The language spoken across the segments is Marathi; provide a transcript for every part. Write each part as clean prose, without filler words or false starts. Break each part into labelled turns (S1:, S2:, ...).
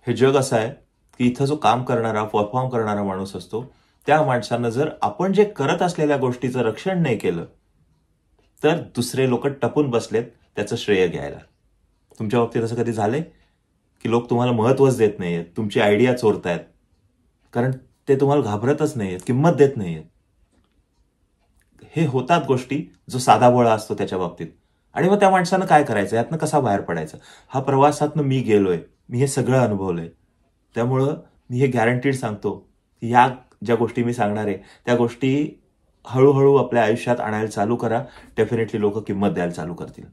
S1: हे जग असं आहे की इथं जो काम करणारा, परफॉर्म करणारा माणूस असतो, त्या माणसानं जर आपण जे करत असलेल्या गोष्टीचं रक्षण नाही केलं, तर दुसरे लोक टपून बसलेत त्याचं श्रेय घ्यायला. तुमच्या बाबतीत असं कधी झालंय की लोक तुम्हाला महत्वच देत नाहीयेत, तुमची आयडिया चोरतायत, कारण ते तुम्हाला घाबरतच नाहीयेत, किंमत देत नाहीयेत. हे होतात गोष्टी जो साधा भोळा असतो त्याच्या बाबतीत. आणि मग त्या माणसानं काय करायचं, यातनं कसा बाहेर पडायचं? हा प्रवासातनं मी गेलोय, मी हे सगळं अनुभवलंय. त्यामुळं मी हे गॅरंटीड सांगतो की या ज्या गोष्टी मी सांगणार आहे त्या गोष्टी हळूहळू आपल्या आयुष्यात आणायला चालू करा. डेफिनेटली लोक किंमत द्यायला चालू करतील.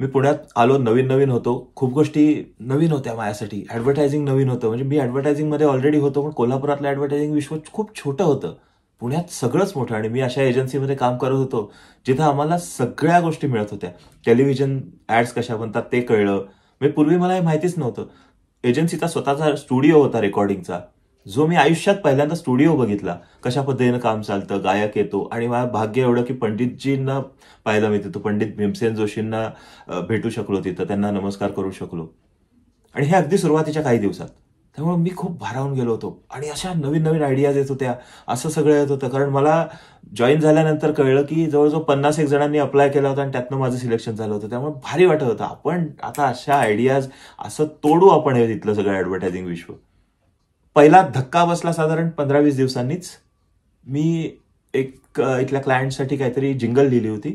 S1: मी पुण्यात आलो, नवीन नवीन होतो, खूप गोष्टी नवीन होत्या माझ्यासाठी. ऍडव्हर्टायझिंग नवीन होतं, म्हणजे मी ऍडव्हर्टायझिंगमध्ये ऑलरेडी होतो, पण कोल्हापुरातलं ऍडव्हर्टायझिंग विश्व खूप छोटं होतं. पुण्यात सगळंच मोठं. आणि मी अशा एजन्सीमध्ये काम करत होतो जिथं आम्हाला सगळ्या गोष्टी मिळत होत्या. टेलिव्हिजन ऍड्स कशा बनतात ते कळलं. म्हणजे पूर्वी मला हे माहितीच नव्हतं. एजन्सीचा स्वतःचा स्टुडिओ होता रेकॉर्डिंगचा, जो मी आयुष्यात पहिल्यांदा स्टुडिओ बघितला. कशा पद्धतीनं काम चालतं, गायक येतो. आणि माझं भाग्य एवढं की पंडितजींना पाहायला मी तिथं पंडित भीमसेन जोशींना भेटू शकलो, तिथं त्यांना नमस्कार करू शकलो. आणि हे अगदी सुरुवातीच्या काही दिवसात. त्यामुळे मी खूप भारावून गेलो होतो. आणि अशा नवीन नवीन आयडियाज येत होत्या, असं सगळं येत होतं. कारण मला जॉईन झाल्यानंतर कळलं की जवळजवळ 50 जणांनी अप्लाय केला होता आणि त्यातनं माझं सिलेक्शन झालं होतं. त्यामुळे भारी वाटत होतं, आपण आता अशा आयडियाज असं तोडू आपण हे तिथलं सगळं ऍडव्हर्टायझिंग विश्व. पहिला धक्का बसला साधारण 15-20 दिवसांनीच. मी एक इथल्या क्लायंटसाठी काहीतरी जिंगल लिहिली होती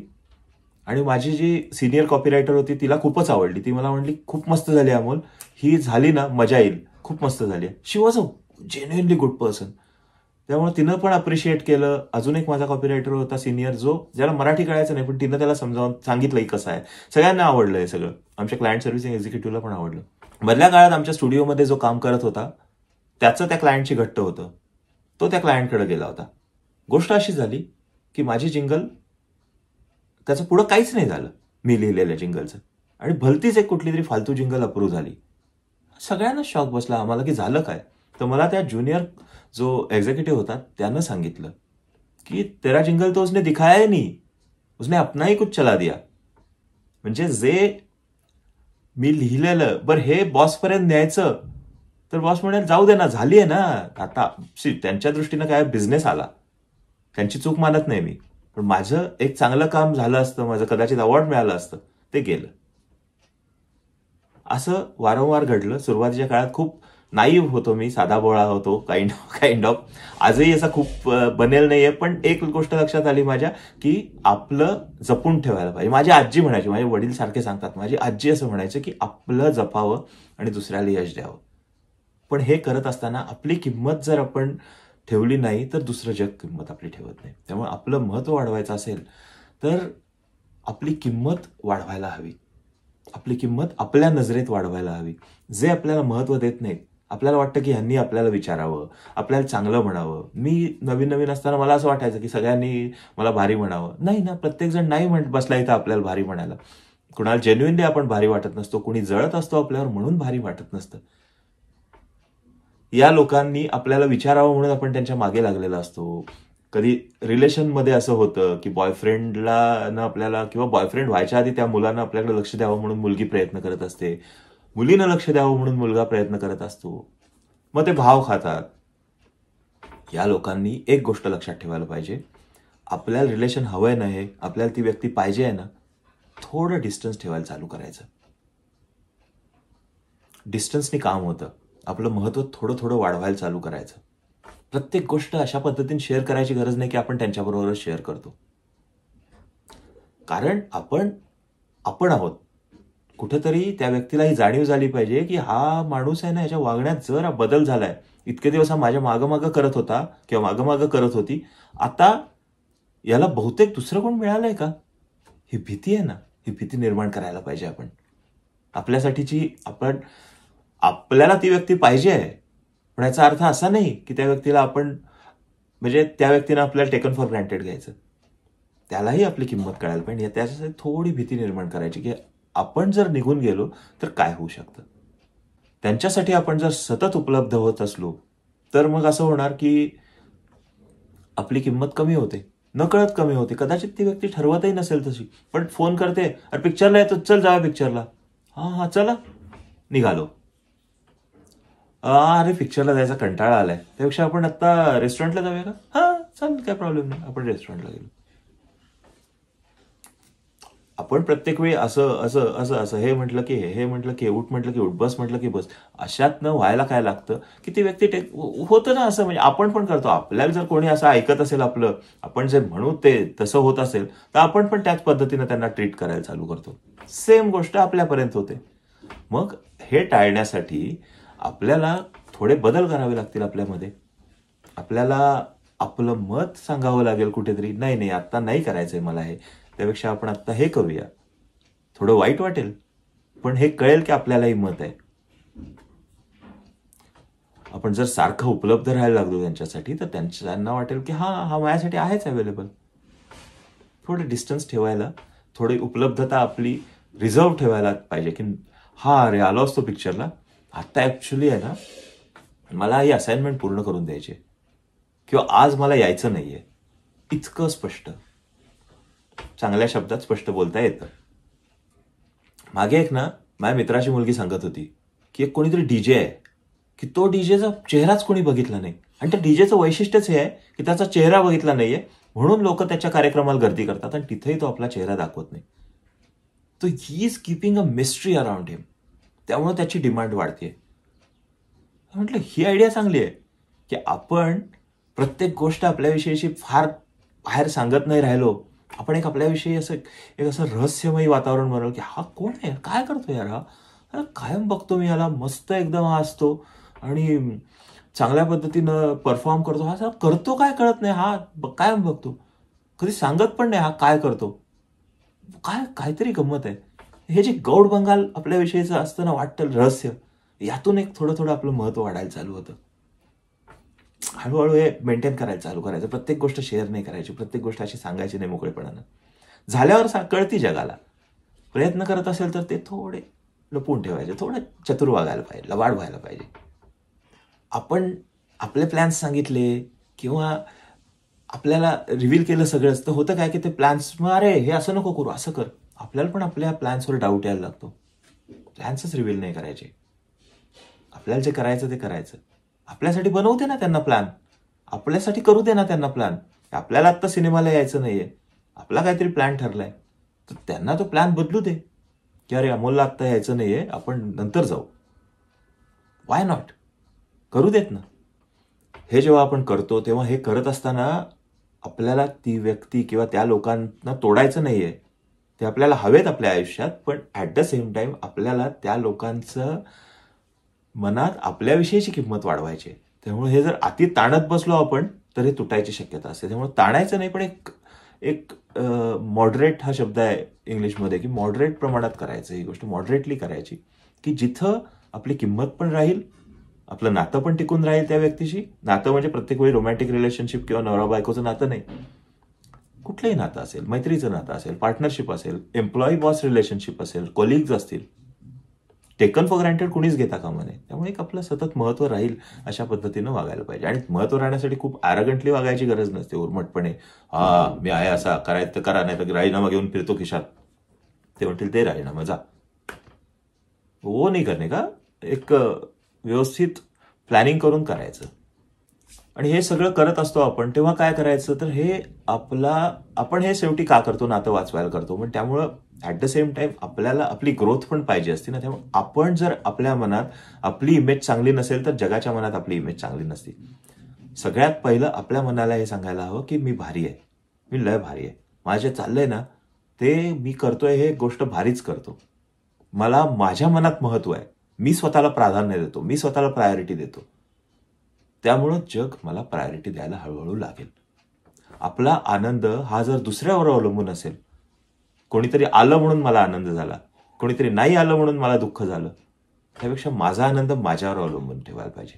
S1: आणि माझी जी सिनियर कॉपीरायटर होती तिला खूपच आवडली. ती मला म्हणली, खूप मस्त झाली अमोल, ही झाली ना मजा येईल, खूप मस्त झाली. She was a genuinely good person. त्यामुळे तिनं पण अप्रिशिएट केलं. अजून एक माझा कॉपीरायटर होता सिनियर, जो ज्याला मराठी कळायचं नाही, पण तिनं त्याला समजावून सांगितलं की कसं आहे. सगळ्यांना आवडलं हे सगळं. आमच्या क्लायंट सर्व्हिसिंग एक्झिक्युटिव्हला पण आवडलं. मधल्या काळात आमच्या स्टुडिओमध्ये जो काम करत होता त्याचं त्या क्लायंटशी घट्ट होतं. तो त्या क्लायंटकडे गेला होता. गोष्ट अशी झाली की माझी जिंगल, त्याचं पुढं काहीच नाही झालं मी लिहिलेल्या जिंगलचं. आणि भलतीच एक कुठली तरी फालतू जिंगल अप्रूव्ह झाली. सगळ्यांना शॉक बसला आम्हाला की झालं काय. तर मला त्या ज्युनियर जो एक्झिक्युटिव्ह होता त्यानं सांगितलं की तेरा जिंगल तो उसने दिखाया ही नहीं, उसने अपना ही कुछ चला दिया. म्हणजे जे मी लिहिलेलं बरं हे बॉसपर्यंत न्यायचं, तर बॉस म्हणेल जाऊ दे ना, झाली आहे ना आता. त्यांच्या दृष्टीनं काय बिझनेस आला, त्यांची चूक मानत नाही मी, पण माझं एक चांगलं काम झालं असतं, माझं कदाचित अवॉर्ड मिळालं असतं, ते गेलं. असं वारंवार घडलं. सुरुवातीच्या काळात खूप नाईव्ह होतो मी, साधा बोळा होतो, काइंड ऑफ. आजही असा खूप बनेल नाहीये, पण एक गोष्ट लक्षात आली माझ्या की आपलं जपून ठेवायला पाहिजे. माझी आजी म्हणायची, माझे वडील सारखे सांगतात, माझी आजी असं म्हणायचे की आपलं जपावं आणि दुसऱ्याला यश द्यावं. पण हे करत असताना आपली किंमत जर आपण ठेवली नाही तर दुसरं जग किंमत आपली ठेवत नाही. त्यामुळे आपलं महत्व वाढवायचं असेल तर आपली किंमत वाढवायला हवी. आपली किंमत आपल्या नजरेत वाढवायला हवी. जे आपल्याला महत्व देत नाहीत, आपल्याला वाटतं की ह्यांनी आपल्याला विचारावं, आपल्याला चांगलं म्हणावं. मी नवीन नवीन असताना मला असं वाटायचं की सगळ्यांनी मला भारी म्हणावं. नाही ना, प्रत्येक जण नाही बसला इथं आपल्याला भारी म्हणायला. कुणाला जेन्युइनली आपण भारी वाटत नसतो, कुणी जळत असतो आपल्यावर म्हणून भारी वाटत नसतं. या लोकांनी आपल्याला विचारावं म्हणून आपण त्यांच्या मागे लागलेला असतो. कधी रिलेशनमध्ये असं होतं की बॉयफ्रेंडला न आपल्याला, किंवा बॉयफ्रेंड व्हायच्या आधी त्या मुलानं आपल्याकडे लक्ष द्यावं म्हणून मुलगी प्रयत्न करत असते, मुलीनं लक्ष द्यावं म्हणून मुलगा प्रयत्न करत असतो. मग ते भाव खातात. या लोकांनी एक गोष्ट लक्षात ठेवायला पाहिजे, आपल्याला रिलेशन हवंय ना, हे आपल्याला ती व्यक्ती पाहिजे आहे ना, थोडं डिस्टन्स ठेवायला चालू करायचं. डिस्टन्सनी काम होतं. आपलं महत्व थोडं थोडं वाढवायला चालू करायचं. प्रत्येक गोष्ट अशा पद्धतीने शेअर करायची गरज नाही की आपण त्यांच्याबरोबरच शेअर करतो. कारण आपण आहोत. कुठेतरी त्या व्यक्तीला ही जाणीव झाली पाहिजे की हा माणूस आहे ना, याच्या वागण्यात जर बदल झालाय. इतके दिवस हा माझ्या मागं करत होता किंवा मागं करत होती, आता याला बहुतेक दुसरं कोण मिळालंय का, ही भीती आहे ना, ही भीती निर्माण करायला पाहिजे आपण. आपल्यासाठीची आपल्याला ती व्यक्ती पाहिजे आहे, पण याचा अर्थ असा नाही की त्या व्यक्तीला आपण, म्हणजे त्या व्यक्तीनं आपल्याला टेकन फॉर ग्रँटेड घ्यायचं. त्यालाही आपली किंमत कळायला पाहिजे. त्याच्यासाठी थोडी भीती निर्माण करायची की आपण जर निघून गेलो तर काय होऊ शकतं. त्यांच्यासाठी आपण जर सतत उपलब्ध होत असलो तर मग असं होणार की आपली किंमत कमी होते. नकळत कमी होते. कदाचित ती व्यक्ती ठरवतही नसेल तशी, पण फोन करते, अरे पिक्चरला येतो, चल जाऊया पिक्चरला. हा चला, निघालो. अरे पिक्चरला जायचा कंटाळा आलाय, त्यापेक्षा आपण आता रेस्टॉरंटला जाऊया का? हा चल, काय प्रॉब्लेम नाही, आपण रेस्टॉरंटला गेलो. आपण प्रत्येक वेळी असं असं असं असं हे म्हटलं की हे म्हटलं की उठ म्हटलं की उठ, बस म्हटलं की बस, अशातनं व्हायला काय लागतं की ती व्यक्ती होतं ना असं. म्हणजे आपण पण करतो. आपल्याला जर कोणी असं ऐकत असेल आपलं, आपण जे म्हणू ते तसं होत असेल, तर आपण पण त्याच पद्धतीनं त्यांना ट्रीट करायला चालू करतो. सेम गोष्ट आपल्यापर्यंत होते. मग हे टाळण्यासाठी आपल्याला थोडे बदल करावे लागतील आपल्यामध्ये. आपल्याला आपलं मत सांगावं लागेल कुठेतरी, नाही नाही आता नाही करायचंय मला हे, त्यापेक्षा आपण आता हे करूया. थोडं वाईट वाटेल, पण हे कळेल की आपल्यालाही मत आहे. आपण जर सारखं उपलब्ध राहायला लागलो त्यांच्यासाठी, तर त्यांना वाटेल की हा माझ्यासाठी आहेच अवेलेबल. थोडं डिस्टन्स ठेवायला, थोडी उपलब्धता आपली रिझर्व ठेवायला पाहिजे की हा अरे आलो असतो पिक्चरला, आता ऍक्च्युली आहे ना मला ही असाइनमेंट पूर्ण करून द्यायची, किंवा आज मला यायचं नाहीये. इतकं स्पष्ट, चांगल्या शब्दात स्पष्ट बोलता येतं. मागे एक ना माझ्या मित्राची मुलगी सांगत होती की एक कोणीतरी डीजे आहे की तो डीजेचा चेहराच कोणी बघितला नाही, आणि त्या डीजेचं वैशिष्ट्यच हे आहे की त्याचा चेहरा बघितला नाहीये, म्हणून लोक त्याच्या कार्यक्रमाला गर्दी करतात आणि तिथेही तो आपला चेहरा दाखवत नाही. तो he is keeping a mystery around him, त्यामुळे त्याची डिमांड वाढते. म्हटलं ही आयडिया चांगली आहे की आपण प्रत्येक गोष्ट आपल्याविषयीची फार बाहेर सांगत नाही राहिलो. आपण एक आपल्याविषयी असं रहस्यमयी वातावरण बनवलं की हा कोण आहे, काय करतो यार हा, कायम बघतो मी याला, मस्त एकदम हा असतो आणि चांगल्या पद्धतीनं परफॉर्म करतो, हा करतो काय कळत नाही, हा कायम बघतो, कधी सांगत पण नाही हा काय करतो, काहीतरी गंमत आहे. हे जे गौड बंगाल आपल्याविषयीचं असतं ना, वाटतं रहस्य, यातून एक थोडं थोडं आपलं महत्व वाढायला चालू होतं. हळूहळू हे मेंटेन करायला चालू करायचं. प्रत्येक गोष्ट शेअर नाही करायची, प्रत्येक गोष्ट अशी सांगायची नाही मोकळेपणानं. झाल्यावर कळती जगाला. प्रयत्न करत असेल तर ते थोडे लपवून ठेवायचे, थोडं चतुर वागायला पाहिजे, लबाड व्हायला पाहिजे. आपण आपले प्लॅन्स सांगितले किंवा आपल्याला रिव्हील केलं सगळंच, तर होतं काय की ते प्लॅन्स, मग अरे हे असं नको करू, असं कर. आपल्याला पण आपल्या प्लॅन्सवर डाऊट यायला लागतो. प्लॅन्सच रिव्हील नाही करायचे. आपल्याला जे करायचं ते करायचं. आपल्यासाठी बनवू दे ना त्यांना प्लॅन, आपल्यासाठी करू दे ना त्यांना प्लॅन. आपल्याला आत्ता सिनेमाला यायचं नाहीये, आपला काहीतरी प्लॅन ठरलाय, तर त्यांना तो प्लॅन बदलू दे की अरे अमोलला आत्ता यायचं नाहीये, आपण नंतर जाऊ. वाय नॉट, करू देत ना. हे जेव्हा आपण करतो तेव्हा हे करत असताना आपल्याला ती व्यक्ती किंवा त्या लोकांना तोडायचं नाहीये, ते आपल्याला हवेत आपल्या आयुष्यात, पण ऍट द सेम टाइम आपल्याला त्या लोकांचं मनात आपल्याविषयीची किंमत वाढवायची. त्यामुळे हे जर अति ताणत बसलो आपण तर हे तुटायची शक्यता असते. त्यामुळे ताणायचं नाही, पण एक मॉडरेट हा शब्द आहे इंग्लिशमध्ये, की मॉडरेट प्रमाणात करायचं, ही गोष्ट मॉडरेटली करायची, की जिथं आपली किंमत पण राहील, आपलं नातं पण टिकून राहील त्या व्यक्तीशी. नातं म्हणजे प्रत्येक वेळी रोमॅन्टिक रिलेशनशिप किंवा नवरा बायकोचं नातं नाही, कुठलंही नातं असेल, मैत्रीचं नातं असेल, पार्टनरशिप असेल, एम्प्लॉई बॉस रिलेशनशिप असेल, कोलिग्ज असतील, टेकन फॉर ग्रँटेड कुणीच घेता कामा नये. त्यामुळे एक आपलं सतत महत्व राहील अशा पद्धतीनं वागायला पाहिजे. आणि महत्व राहण्यासाठी खूप ॲरोगंटली वागायची गरज नसते, उर्मटपणे हा मी आहे असा, करायचं तर करा, नाही तर राजीनामा घेऊन फिरतो खिशात, ते म्हणतील ते राजीनामा जा, वो नाही करणे का. एक व्यवस्थित प्लॅनिंग करून करायचं. आणि हे सगळं करत असतो आपण, तेव्हा काय करायचं, तर हे आपण हे शेवटी का करतो, नातं वाचवायला करतो, पण त्यामुळं ऍट द सेम टाइम आपल्याला आपली ग्रोथ पण पाहिजे असते ना. त्यामुळे आपण जर आपल्या मनात आपली इमेज चांगली नसेल तर जगाच्या मनात आपली इमेज चांगली नसते. सगळ्यात पहिलं आपल्या मनाला हे सांगायला हवं की मी भारी आहे, मी लय भारी आहे, माझे चाललंय ना ते मी करतोय, हे गोष्ट भारीच करतो, मला माझ्या मनात महत्व आहे, मी स्वतःला प्राधान्य देतो, मी स्वतःला प्रायोरिटी देतो. त्यामुळं जग मला प्रायोरिटी द्यायला हळूहळू लागेल. आपला आनंद हा जर दुसऱ्यावर अवलंबून असेल, कोणीतरी आलं म्हणून मला आनंद झाला, कोणीतरी नाही आलं म्हणून मला दुःख झालं, त्यापेक्षा माझा आनंद माझ्यावर अवलंबून ठेवायला पाहिजे.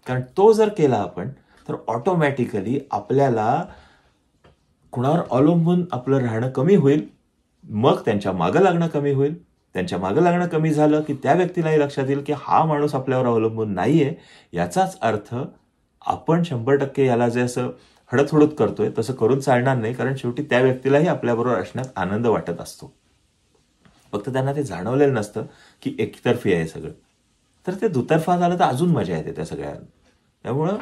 S1: कारण तो जर केला आपण, तर ऑटोमॅटिकली आपल्याला कुणावर अवलंबून आपलं राहणं कमी होईल. मग त्यांच्या मागं लागणं कमी होईल. त्यांच्या मागं लागणं कमी झालं की त्या व्यक्तीलाही लक्षात येईल की हा माणूस आपल्यावर अवलंबून नाहीये. याचाच अर्थ आपण 100% याला जे असं हडतहुडत करतोय तसं करून चालणार नाही, कारण शेवटी त्या व्यक्तीलाही आपल्याबरोबर असण्यात आनंद वाटत असतो. फक्त त्यांना ते जाणवलेलं नसतं की एकतर्फी आहे सगळं. तर ते दुतर्फा झालं तर अजून मजा येते त्या सगळ्या. त्यामुळं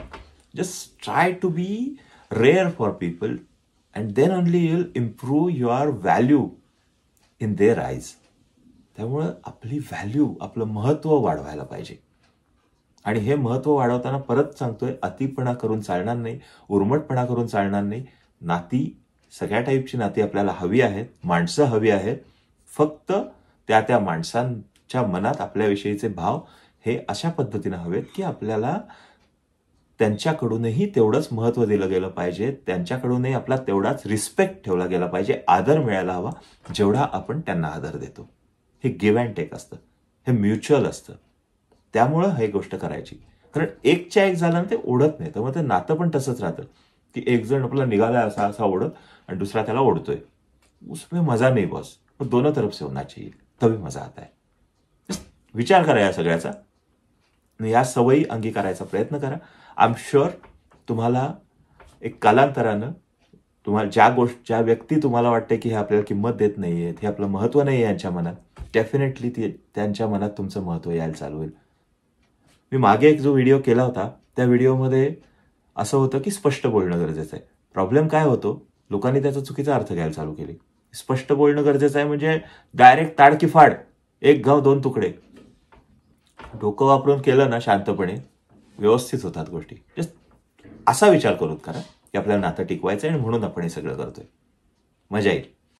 S1: just try to be rare for people and then only you will improve your value in their eyes. त्यामुळं आपली व्हॅल्यू, आपलं महत्त्व वाढवायला पाहिजे. आणि हे महत्त्व वाढवताना परत सांगतोय, अतिपणा करून चालणार नाही, उर्मटपणा करून चालणार नाही. नाती, सगळ्या टाईपची नाती आपल्याला हवी आहेत, माणसं हवी आहेत. फक्त त्या माणसांच्या मनात आपल्याविषयीचे भाव हे अशा पद्धतीनं हवेत की आपल्याला त्यांच्याकडूनही तेवढंच महत्त्व दिलं गेलं पाहिजे, त्यांच्याकडूनही आपला तेवढाच रिस्पेक्ट ठेवला गेला पाहिजे, आदर मिळायला हवा जेवढा आपण त्यांना आदर देतो. हे गिव्ह अँड टेक असतं, हे म्युच्युअल असतं. त्यामुळं हे गोष्ट करायची. कारण एकच्या एक झालं ना ते ओढत नाही. तर मग ते नातं पण तसंच राहतं की एक जण आपला निघाला असा असा ओढत आणि दुसरा त्याला ओढतोय. उसमें मजा नाही बॉस, दोनों तरफ से होना चाहिए, तभी मजा आता है. विचार करा या सगळ्याचा, या सवयी अंगीकारायचा प्रयत्न करा. आय एम शुअर तुम्हाला एक कालांतरानं तुम्हाला ज्या व्यक्ती तुम्हाला वाटते की हे आपल्याला किंमत देत नाहीये, हे आपलं महत्त्व नाही आहे यांच्या मनात, डेफिनेटली त्यांच्या मनात तुमचं महत्त्व यायला चालू होईल. मी मागे एक जो व्हिडिओ केला होता त्या व्हिडिओमध्ये असं होतं की स्पष्ट बोलणं गरजेचं आहे. प्रॉब्लेम काय होतो, लोकांनी त्याचा चुकीचा अर्थ घ्यायला चालू केली. स्पष्ट बोलणं गरजेचं आहे म्हणजे डायरेक्ट ताडकी फाड, एक घाव दोन तुकडे. डोकं वापरून केलं ना शांतपणे, व्यवस्थित होतात गोष्टी. जस्ट असा विचार करून करा की आपल्याला नातं टिकवायचं आहे आणि म्हणून आपण हे सगळं करतोय. मजा येईल.